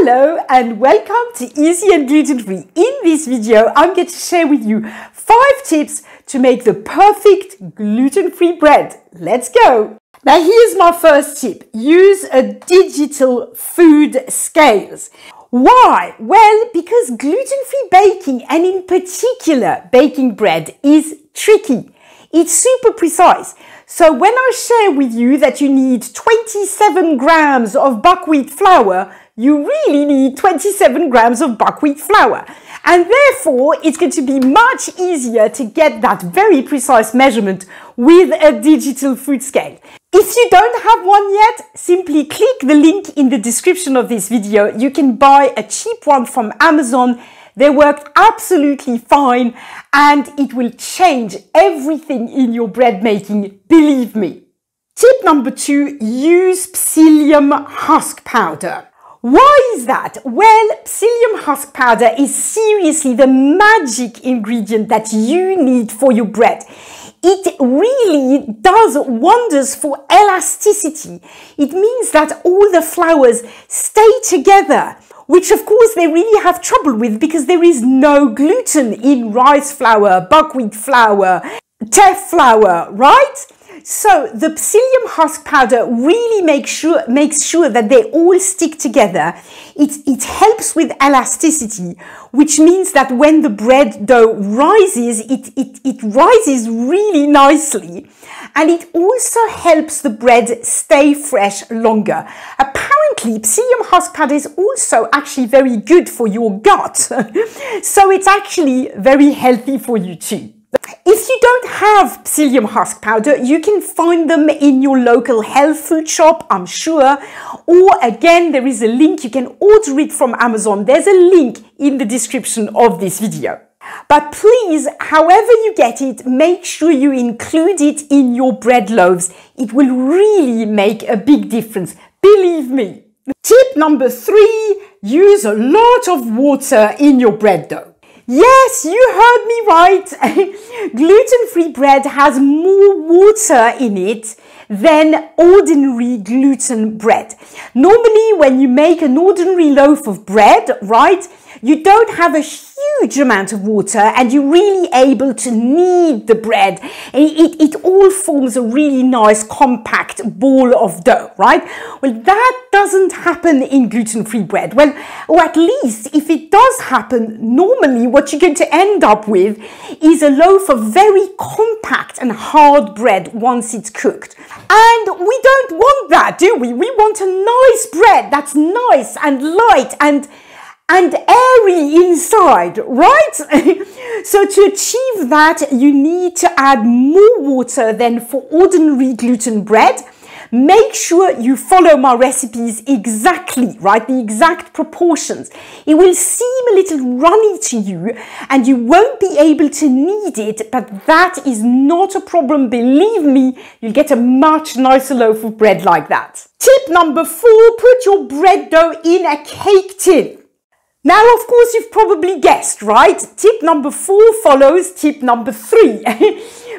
Hello and welcome to Easy and Gluten Free. In this video, I'm going to share with you 5 tips to make the perfect gluten-free bread. Let's go. Now here's my first tip. Use a digital food scales. Why? Well, because gluten-free baking, and in particular baking bread, is tricky. It's super precise. So when I share with you that you need 27 grams of buckwheat flour, you really need 27 grams of buckwheat flour. And therefore, it's going to be much easier to get that very precise measurement with a digital food scale. If you don't have one yet, simply click the link in the description of this video. You can buy a cheap one from Amazon. They work absolutely fine and it will change everything in your bread making, believe me. Tip number 2, use psyllium husk powder. Why is that? Well, psyllium husk powder is seriously the magic ingredient that you need for your bread. It really does wonders for elasticity. It means that all the flours stay together, which of course they really have trouble with because there is no gluten in rice flour, buckwheat flour, teff flour, right? So the psyllium husk powder really makes sure that they all stick together. It helps with elasticity, which means that when the bread dough rises, it rises really nicely. And it also helps the bread stay fresh longer. Apparently, psyllium husk powder is also actually very good for your gut. So it's actually very healthy for you too. If you don't have psyllium husk powder, you can find them in your local health food shop, I'm sure. Or again, there is a link. You can order it from Amazon. There's a link in the description of this video. But please, however you get it, make sure you include it in your bread loaves. It will really make a big difference. Believe me. Tip number 3, use a lot of water in your bread dough. Yes, you heard me right. Gluten-free bread has more water in it than ordinary gluten bread. Normally, when you make an ordinary loaf of bread, right, you don't have a huge amount of water and you're really able to knead the bread. It all forms a really nice compact ball of dough, right? Well, that doesn't happen in gluten-free bread. Well, or at least if it does happen, normally what you're going to end up with is a loaf of very compact and hard bread once it's cooked. And we don't want that, do we? We want a nice bread that's nice and light and airy inside, right? So to achieve that, you need to add more water than for ordinary gluten bread. Make sure you follow my recipes exactly, right? The exact proportions. It will seem a little runny to you and you won't be able to knead it, but that is not a problem. Believe me, you'll get a much nicer loaf of bread like that. Tip number 4, put your bread dough in a cake tin. Now, of course, you've probably guessed, right? Tip number 4 follows tip number 3.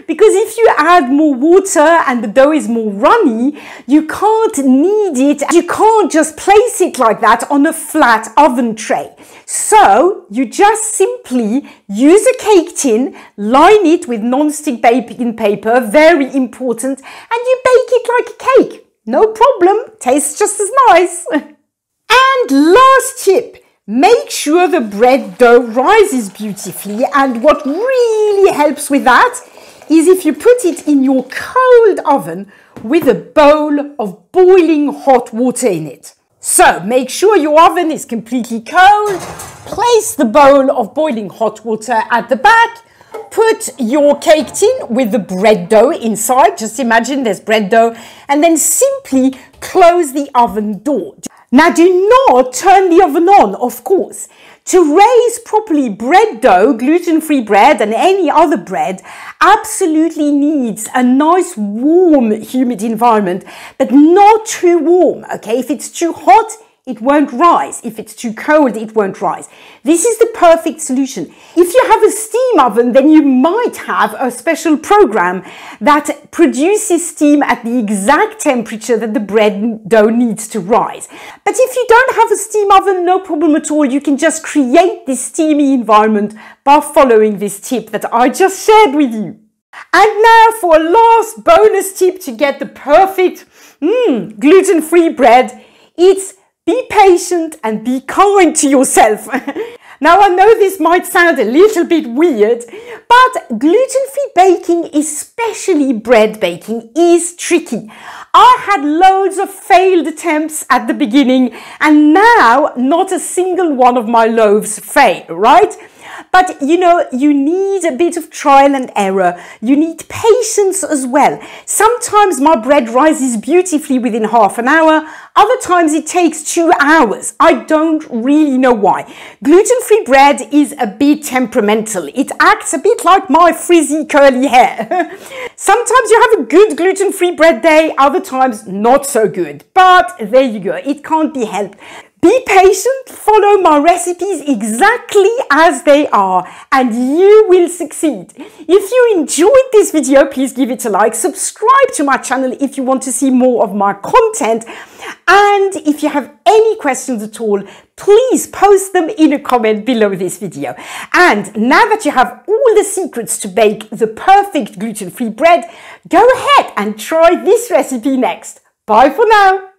Because if you add more water and the dough is more runny, you can't knead it. You can't just place it like that on a flat oven tray. So you just simply use a cake tin, line it with non-stick baking paper, very important, and you bake it like a cake. No problem, tastes just as nice. And last tip. Make sure the bread dough rises beautifully, and what really helps with that is if you put it in your cold oven with a bowl of boiling hot water in it. So make sure your oven is completely cold, place the bowl of boiling hot water at the back, put your cake tin with the bread dough inside, just imagine there's bread dough, and then simply close the oven door. Now, do not turn the oven on, of course. To raise properly, bread dough, gluten-free bread and any other bread absolutely needs a nice warm, humid environment, but not too warm, okay? If it's too hot, it won't rise. If it's too cold, it won't rise. This is the perfect solution. If you have a steam oven, then you might have a special program that produces steam at the exact temperature that the bread dough needs to rise. But if you don't have a steam oven, no problem at all. You can just create this steamy environment by following this tip that I just shared with you. And now for a last bonus tip to get the perfect gluten-free bread, it's be patient and be kind to yourself. Now I know this might sound a little bit weird, but gluten-free baking, especially bread baking, is tricky. I had loads of failed attempts at the beginning, and now not a single one of my loaves fail, right? But you know, you need a bit of trial and error. You need patience as well. Sometimes my bread rises beautifully within half an hour. Other times it takes 2 hours. I don't really know why. Gluten-free bread is a bit temperamental. It acts a bit like my frizzy curly hair. Sometimes you have a good gluten-free bread day, other times not so good. But there you go. It can't be helped. Be patient, follow my recipes exactly as they are, and you will succeed. If you enjoyed this video, please give it a like, subscribe to my channel if you want to see more of my content, and if you have any questions at all, please post them in a comment below this video. And now that you have all the secrets to bake the perfect gluten-free bread, go ahead and try this recipe next. Bye for now.